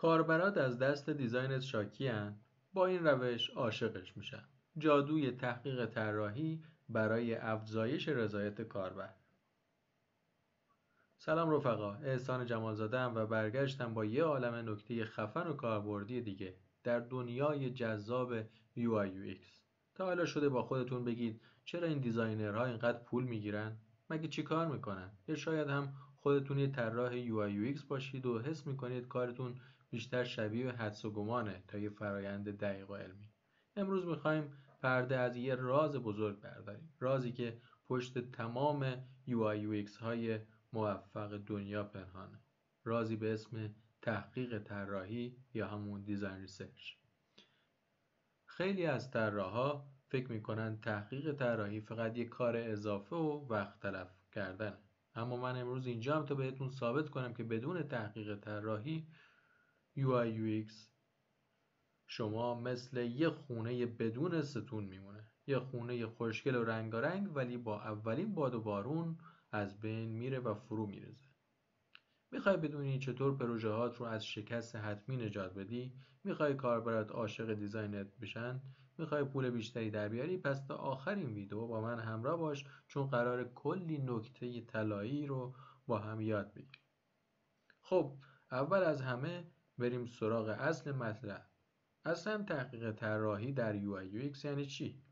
کاربرات از دست دیزاینت شاکی‌اند. با این روش عاشقش میشن. جادوی تحقیق طراحی برای افزایش رضایت کاربر. سلام رفقا، احسان جمالزاده‌ام و برگشتم با یه عالمه نکته خفن و کاربردی دیگه در دنیای جذاب UI UX. تا حالا شده با خودتون بگید چرا این دیزاینرها اینقدر پول میگیرن؟ مگه چی کار میکنن؟ یا شاید هم خودتون یه طراح UI UX باشید و حس میکنید کارتون بیشتر شبیه حدس و گمانه تا یه فرایند دقیق و علمی. امروز میخوایم پرده از یه راز بزرگ برداریم. رازی که پشت تمام UI UX های موفق دنیا پنهانه. رازی به اسم تحقیق طراحی یا همون دیزاین ریسرچ. خیلی از طراحا فکر میکنن تحقیق طراحی فقط یک کار اضافه و وقت تلف کردنه. اما من امروز اینجام تا بهتون ثابت کنم که بدون تحقیق طراحی UI UX شما مثل یه خونه بدون ستون میمونه. یه خونه خوشگل و رنگارنگ ولی با اولین باد و بارون از بین میره و فرو میرزه. میخوای بدونی چطور پروژه‌هات رو از شکست حتمی نجات بدی؟ میخوای کاربرات عاشق دیزاینت بشن؟ میخوای پول بیشتری در بیاری؟ پس تا آخر این ویدیو با من همراه باش، چون قرار کلی نکته طلایی رو با هم یاد بگیریم. خب اول از همه بریم سراغ اصل مطلب. اصلا تحقیق طراحی در UI UX یعنی چی؟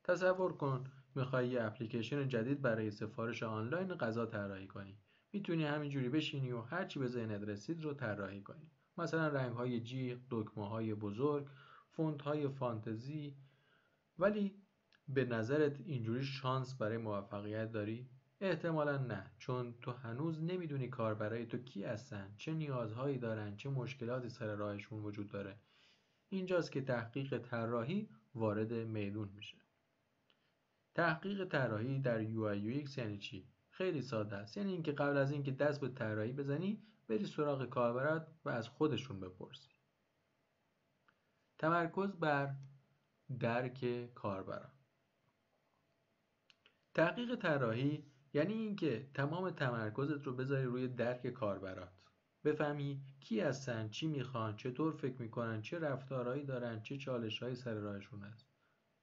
تصور کن میخوای یه اپلیکیشن جدید برای سفارش آنلاین غذا طراحی کنی. میتونی همینجوری بشینی و هرچی به ذهنت رسید رو طراحی کنی. مثلا رنگ‌های جیغ، دکمه‌های بزرگ، فونت‌های فانتزی. ولی به نظرت اینجوری شانس برای موفقیت داری؟ احتمالاً نه، چون تو هنوز نمیدونی کاربرای تو کی هستن، چه نیازهایی دارن، چه مشکلاتی سر راهشون وجود داره. اینجاست که تحقیق طراحی وارد میدون میشه. تحقیق طراحی در UI UX یعنی چی؟ خیلی ساده است. یعنی اینکه قبل از اینکه دست به طراحی بزنی، بری سراغ کاربرات و از خودشون بپرسی. تمرکز بر درک کاربران. تحقیق طراحی یعنی اینکه تمام تمرکزت رو بذاری روی درک کاربرات. بفهمی کی هستن، چی میخوان، چطور فکر میکنن، چه رفتارهایی دارن، چه چالشهایی سر راهشون هست.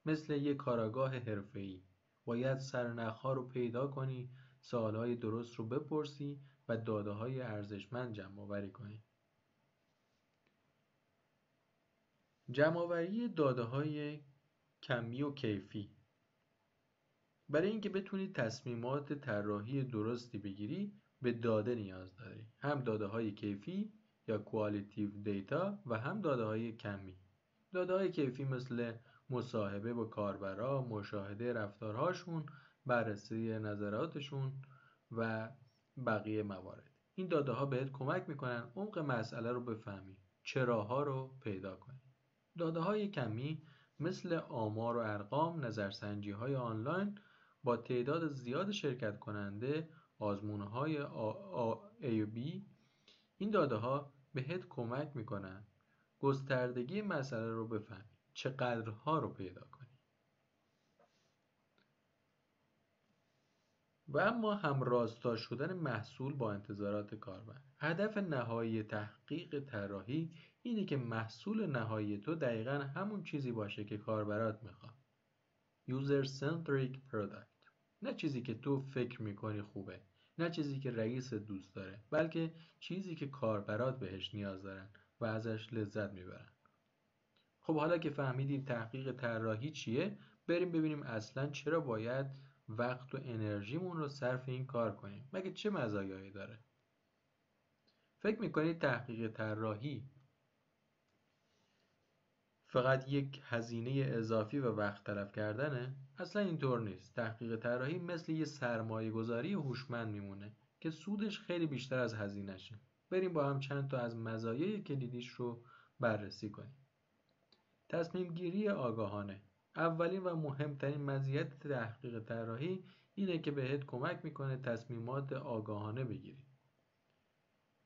مثل یک کارآگاه حرفه‌ای باید سرنخ‌ها رو پیدا کنی، سوال‌های درست رو بپرسی و داده‌های ارزشمند جمع‌آوری کنی. جمع‌آوری داده‌های کمی و کیفی. برای اینکه بتونی تصمیمات طراحی درستی بگیری به داده نیاز داری. هم داده‌های کیفی یا کوالیتیو دیتا و هم داده‌های کمی. داده‌های کیفی مثل مصاحبه با کاربرا، مشاهده رفتارهاشون، بررسی نظراتشون و بقیه موارد. این داده‌ها بهت کمک میکنن عمق مسئله رو بفهمی، چراها رو پیدا کنی. داده‌های کمی مثل آمار و ارقام، نظرسنجی‌های آنلاین با تعداد زیاد شرکت کننده، آزمون‌های A و B. این داده‌ها بهت کمک میکنن گستردگی مسئله رو بفهمی، چقدرها رو پیدا کنی. و اما همراستا شدن محصول با انتظارات کاربر. هدف نهایی تحقیق طراحی اینه که محصول نهایی تو دقیقاً همون چیزی باشه که کاربرات میخواد. User Centric Product. نه چیزی که تو فکر میکنی خوبه، نه چیزی که رئیس دوست داره، بلکه چیزی که کاربرات بهش نیاز دارن و ازش لذت میبرن. خب حالا که فهمیدیم تحقیق طراحی چیه، بریم ببینیم اصلا چرا باید وقت و انرژیمون رو صرف این کار کنیم. مگه چه مزایایی داره؟ فکر میکنید تحقیق طراحی فقط یک هزینه اضافی و وقت تلف کردنه؟ اصلا اینطور نیست. تحقیق طراحی مثل یه سرمایه گذاری هوشمند میمونه که سودش خیلی بیشتر از هزینه‌شه. بریم با هم چند تا از مزایای کلیدیش رو بررسی کنیم. تصمیم گیری آگاهانه. اولین و مهمترین مزیت تحقیق طراحی اینه که بهت کمک میکنه تصمیمات آگاهانه بگیری.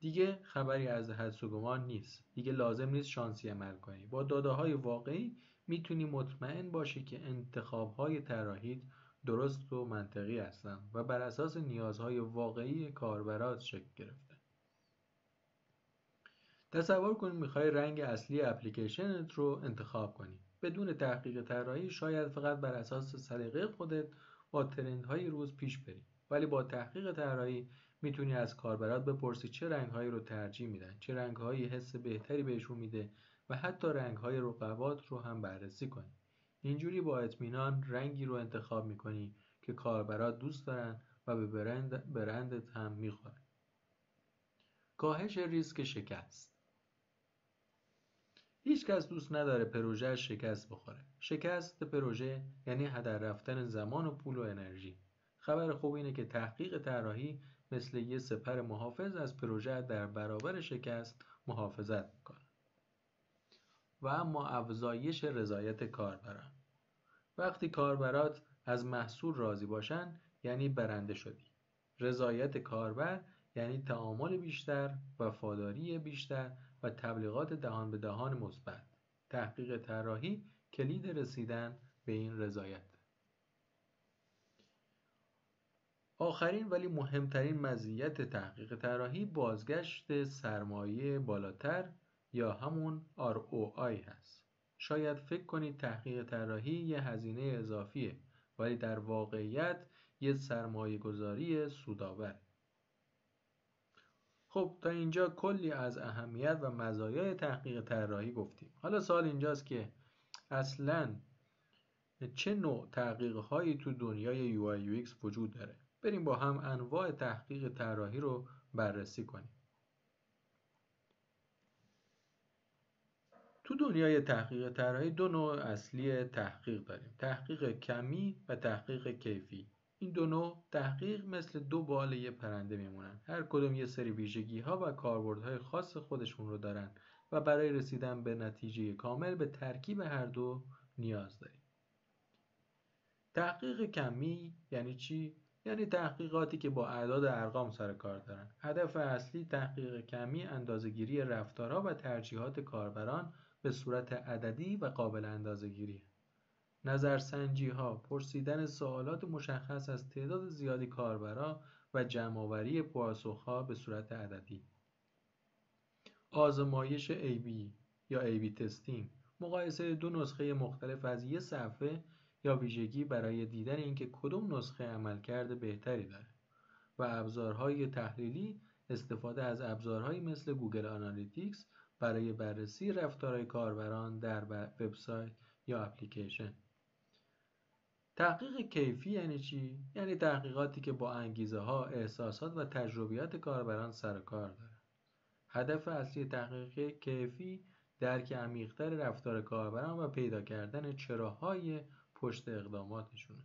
دیگه خبری از حدس و گمان نیست. دیگه لازم نیست شانسی عمل کنی. با داده‌های واقعی میتونی مطمئن باشی که انتخاب‌های طراحیت درست و منطقی هستن و بر اساس نیازهای واقعی کاربرات شکل گرفته. تصور کنید میخوای رنگ اصلی اپلیکیشنت رو انتخاب کنی. بدون تحقیق طراحی شاید فقط بر اساس سلیقه خودت با ترندهای روز پیش بری. ولی با تحقیق طراحی میتونی از کاربرات بپرسی چه رنگهایی رو ترجیح میدن، چه رنگهایی حس بهتری بهشون میده و حتی رنگهای رقبات رو هم بررسی کنی. اینجوری با اطمینان رنگی رو انتخاب میکنی که کاربرات دوست دارن و به برندت هم میخوره. کاهش ریسک شکست. هیچ کس دوست نداره پروژه شکست بخوره. شکست پروژه یعنی هدر رفتن زمان و پول و انرژی. خبر خوب اینه که تحقیق طراحی مثل یه سپر محافظ از پروژه در برابر شکست محافظت میکنه. و اما افزایش رضایت کاربران. وقتی کاربرات از محصول راضی باشن یعنی برنده شدی. رضایت کاربر یعنی تعامل بیشتر، وفاداری بیشتر و تبلیغات دهان به دهان مثبت. تحقیق طراحی کلید رسیدن به این رضایت. آخرین ولی مهمترین مزیت تحقیق طراحی بازگشت سرمایه بالاتر یا همون ROI هست. شاید فکر کنید تحقیق طراحی یه هزینه اضافیه، ولی در واقعیت یه سرمایه گذاری سودآور. خب تا اینجا کلی از اهمیت و مزایای تحقیق طراحی گفتیم. حالا سوال اینجاست که اصلاً چه نوع تحقیق‌هایی تو دنیای UI UX وجود داره؟ بریم با هم انواع تحقیق طراحی رو بررسی کنیم. تو دنیای تحقیق طراحی دو نوع اصلی تحقیق داریم: تحقیق کمی و تحقیق کیفی. این دو نوع تحقیق مثل دو بال یه پرنده میمونن. هر کدوم یه سری ویژگی‌ها و کاربردهای خاص خودشون رو دارن و برای رسیدن به نتیجه کامل به ترکیب هر دو نیاز داریم. تحقیق کمی یعنی چی؟ یعنی تحقیقاتی که با اعداد ارقام سر کار دارن. هدف اصلی تحقیق کمی اندازه‌گیری رفتارها و ترجیحات کاربران به صورت عددی و قابل اندازه‌گیری. نظرسنجی‌ها، پرسیدن سوالات مشخص از تعداد زیادی کاربران و جمع‌آوری پاسخ‌ها به صورت عددی. آزمایش AB یا AB تستینگ، مقایسه دو نسخه مختلف از یک صفحه یا ویژگی برای دیدن اینکه کدوم نسخه عملکرد بهتری داره. و ابزارهای تحلیلی، استفاده از ابزارهایی مثل گوگل آنالیتیکس برای بررسی رفتارهای کاربران در وبسایت یا اپلیکیشن. تحقیق کیفی یعنی چی؟ یعنی تحقیقاتی که با انگیزه‌ها، احساسات و تجربیات کاربران سر کار داره. هدف اصلی تحقیق کیفی درک عمیق‌تر رفتار کاربران و پیدا کردن چراهای پشت اقداماتشونه.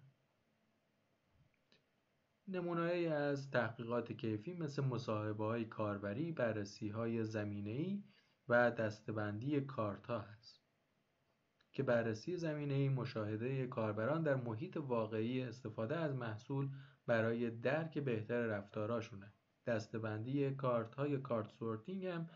نمونه‌ای از تحقیقات کیفی مثل مصاحبه‌های کاربری، بررسی‌های زمینه‌ای و دسته‌بندی کارت‌ها هست که بررسی زمینه‌ای مشاهده کاربران در محیط واقعی، استفاده از محصول برای درک بهتر رفتاراشونه. دسته‌بندی کارت‌ها یا کارت سورتینگ هم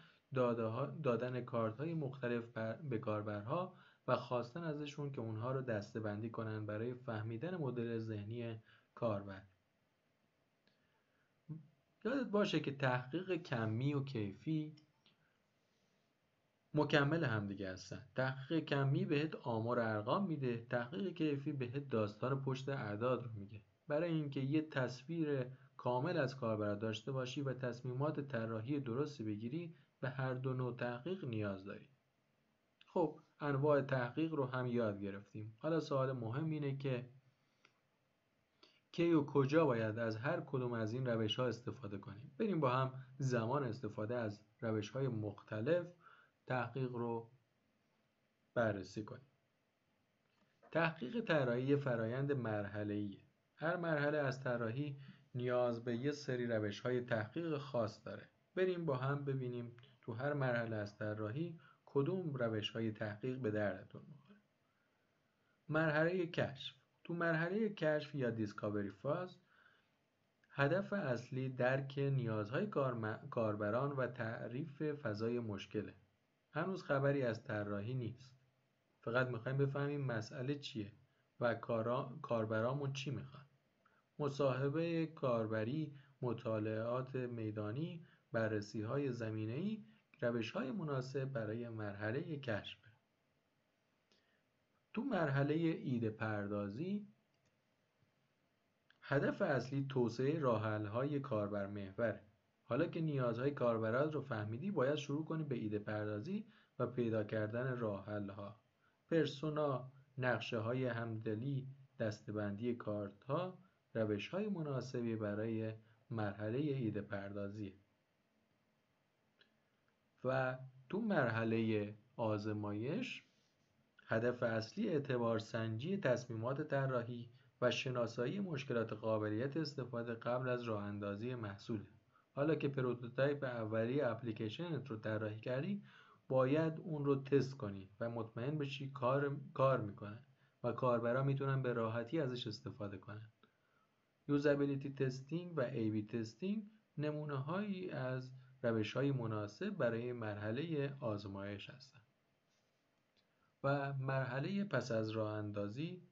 دادن کارت‌های مختلف به کاربرها و خواستن ازشون که اونها رو دسته‌بندی کنن برای فهمیدن مدل ذهنی کاربر. یادت باشه که تحقیق کمی و کیفی مکمل همدیگه هستن. تحقیق کمی بهت آمار ارقام میده، تحقیق کیفی بهت داستان پشت اعداد رو میگه. برای اینکه یه تصویر کامل از کاربر داشته باشی و تصمیمات طراحی درستی بگیری به هر دو نوع تحقیق نیاز داری. خب انواع تحقیق رو هم یاد گرفتیم. حالا سوال مهم اینه که کی و کجا باید از هر کدوم از این روش‌ها استفاده کنیم. بریم با هم زمان استفاده از روش‌های مختلف تحقیق رو بررسی کنیم. تحقیق طراحی فرایند مرحله‌ایه. هر مرحله از طراحی نیاز به یه سری روش‌های تحقیق خاص داره. بریم با هم ببینیم تو هر مرحله از طراحی کدوم روش‌های تحقیق به دردتون می‌خوره. مرحله کشف. تو مرحله کشف یا دیسکاوری فاز هدف اصلی درک نیازهای کاربران و تعریف فضای مشکله. هنوز خبری از طراحی نیست. فقط میخوایم بفهمیم مسئله چیه و کاربرامون چی میخوان. مصاحبه کاربری، مطالعات میدانی، بررسی‌های زمینه‌ای روش‌های مناسب برای مرحله کشف. تو مرحله ایده پردازی هدف اصلی توسعه راه‌حل‌های کاربر محوره. حالا که نیازهای کاربرات رو فهمیدی، باید شروع کنی به ایده پردازی و پیدا کردن راه‌حل‌ها. پرسونا، نقشه‌های همدلی، دسته‌بندی کارت‌ها روش‌های مناسبی برای مرحله ایده پردازی. و تو مرحله آزمایش هدف اصلی اعتبارسنجی تصمیمات طراحی و شناسایی مشکلات قابلیت استفاده قبل از راه اندازی محصوله. حالا که پروتوتایپ اولیه اپلیکیشنت رو طراحی کردی، باید اون رو تست کنی و مطمئن بشی کار میکنه و کاربرا میتونن به راحتی ازش استفاده کنن. یوزابیلیتی تستینگ و ای بی تستینگ نمونه هایی از روش های مناسب برای مرحله آزمایش هستند. و مرحله پس از راه اندازی،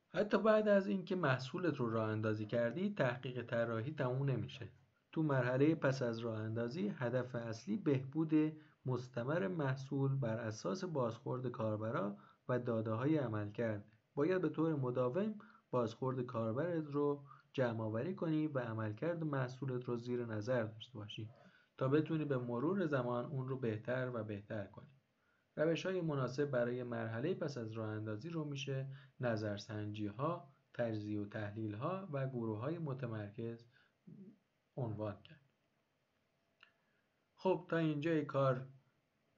حتی بعد از اینکه محصولت رو راه اندازی کردی، تحقیق طراحی تموم نمیشه. تو مرحله پس از راه اندازی هدف اصلی بهبود مستمر محصول بر اساس بازخورد کاربرا و داده‌های عملکرد. باید به طور مداوم بازخورد کاربرت رو جمع آوری کنی و عملکرد محصولت رو زیر نظر داشته باشی تا بتونی به مرور زمان اون رو بهتر و بهتر کنی. روش‌های مناسب برای مرحله پس از راه اندازی رو میشه نظرسنجی‌ها، تجزیه و تحلیل‌ها و گروه‌های متمرکز عنوان کرد. خب تا اینجای کار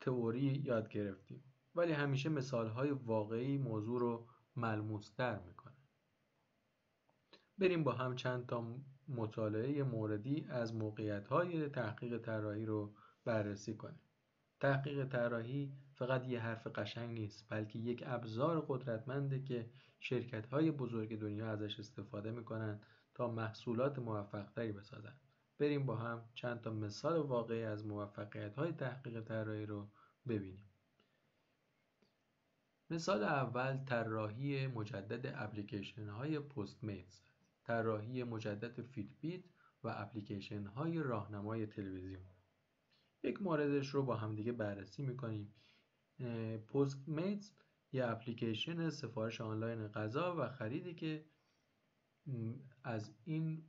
تئوری یاد گرفتیم، ولی همیشه مثال‌های واقعی موضوع رو ملموس‌تر میکنه. بریم با هم چند تا مطالعه موردی از موقعیت‌های تحقیق طراحی رو بررسی کنیم. تحقیق طراحی فقط یه حرف قشنگ نیست، بلکه یک ابزار قدرتمنده که شرکت‌های بزرگ دنیا ازش استفاده میکنن تا محصولات موفق‌تری بسازن. بریم با هم چند تا مثال واقعی از موفقیت‌های تحقیق طراحی رو ببینیم. مثال اول طراحی مجدد اپلیکیشن‌های پستمیتس، طراحی مجدد فیتبیت و اپلیکیشن‌های راهنمای تلویزیون. یک موردش رو با هم دیگه بررسی میکنیم. پستمیتس یه اپلیکیشن سفارش آنلاین غذا و خریدی که از این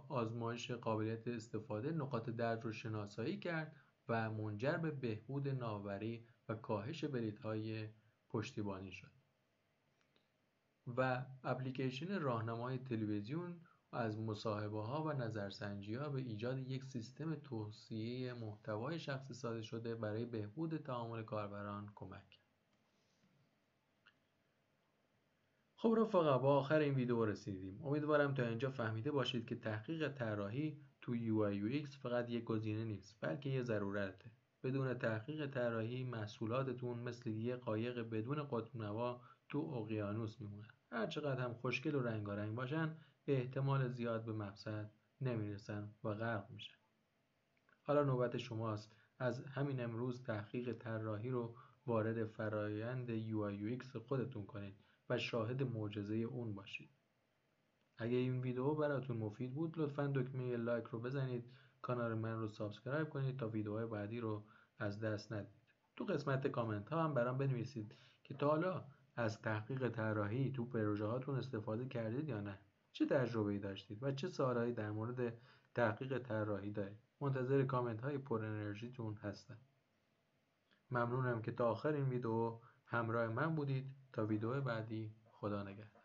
آزمایش قابلیت استفاده نقاط درد رو شناسایی کرد و منجر به بهبود ناوبری و کاهش بلیط‌های پشتیبانی شد. و اپلیکیشن راهنمای تلویزیون از مصاحبه‌ها و نظرسنجی‌ها به ایجاد یک سیستم توصیه محتوای شخصی سازی شده برای بهبود تعامل کاربران کمک کرد. خب رفقا، با آخر این ویدیو رسیدیم. امیدوارم تا اینجا فهمیده باشید که تحقیق طراحی تو UI UX فقط یک گزینه نیست، بلکه یه ضرورته. بدون تحقیق طراحی محصولاتتون مثل یه قایق بدون قطب‌نما تو اقیانوس میمونن. هر چقدر هم خوشگل و رنگارنگ باشن، به احتمال زیاد به مقصد نمیرسن و غرق میشن. حالا نوبت شماست از همین امروز تحقیق طراحی رو وارد فرایند UI UX خودتون کنید و شاهد معجزه اون باشید. اگه این ویدیو براتون مفید بود، لطفاً دکمه لایک رو بزنید، کانال من رو سابسکرایب کنید تا ویدیوهای بعدی رو از دست ندید. تو قسمت کامنت ها هم برام بنویسید که تا حالا از تحقیق طراحی تو پروژه هاتون استفاده کردید یا نه. چه تجربه‌ای داشتید و چه سوالایی در مورد تحقیق طراحی دارید. منتظر کامنت های پر انرژیتون هستم. ممنونم که تا آخر این ویدیو همراه من بودید. تا ویدیو بعدی، خدا نگهدار.